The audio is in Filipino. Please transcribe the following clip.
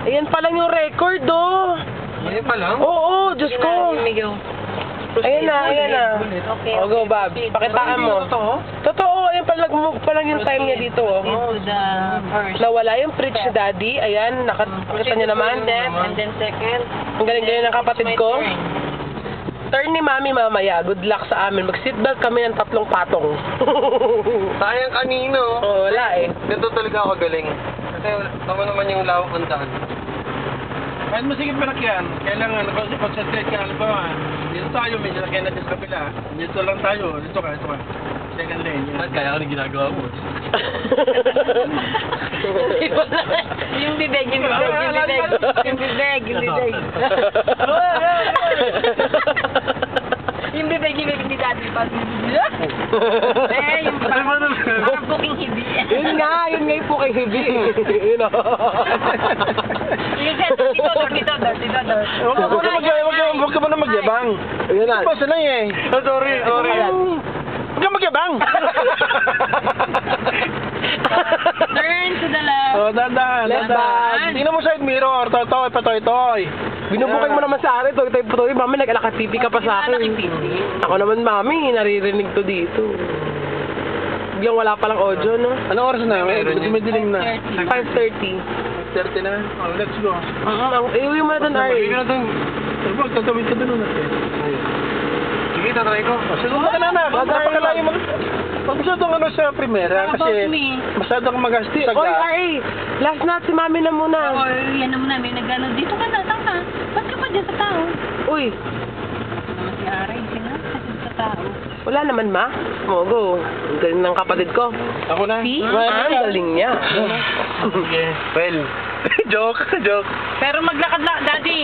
Ayan pa lang yung record, oh. Ayan pa lang? Oo, Diyos ko. Ayan na, ayan na. Okay. O, go, Bob. Pakitaan mo. Totoo, ayan pa lang yung time niya dito, oh. Into the first. Nawala yung preach ni Daddy. Ayan, nakita niyo naman. And then second. Ang galing-galing ng kapatid ko. Turn ni Mami mamaya. Good luck sa amin. Mag-seatbelt kami ng 3 patong. Sayang kanino. Oh, wala eh. Ganito talaga ako galing. Kasi tama naman yung lawak ng daan. Kahit masigit malakyan, kailangan concentrate ka. Alam ba, dito tayo, may salakyan natin sa kabila. Dito lang tayo, dito ka. Second lane. Yan. Kaya ako na ginagawa mo. Yung bibig. Yung bibig ni Daddy pa. Yung parang booking hibi. Yun nga yung po kay Hibi. Yun o. Yung dito. Huwag ka ba na magyabang? Yun na. Basta lang eh. Sorry. Huwag ka magyabang! Turn to the left. Oh, dahan. Left back. Tingnan mo side mirror. Toy. Binubukay mo naman sa akin. Toy. Mami, nag-alakapipi ka pa sa akin. Ako naman, Mami, naririnig to dito. Biglang wala palang audio, no? Anong oras na? May dilim na. 5:30. 30 na. Oh, let's go. Iuwi mo na doon, Ari. Sige na doon. Huwag, tatawid ka doon natin. Sige, tatry ko. Siguro ka na na. Napakalayo mo. Huwag masyadong sa primera kasi masyadong magasti. Oy, Ari! Last na si Mami na muna. Or yan naman namin nag-ano. Dito ka na, tanga. Ba't ka pa dyan sa tao? Uy, Si Aray, sa tao. wala naman, Ma. Go. Ang galing ng kapatid ko. Ako na. See? Ang galing niya. Well, joke. Pero maglakad na, Daddy.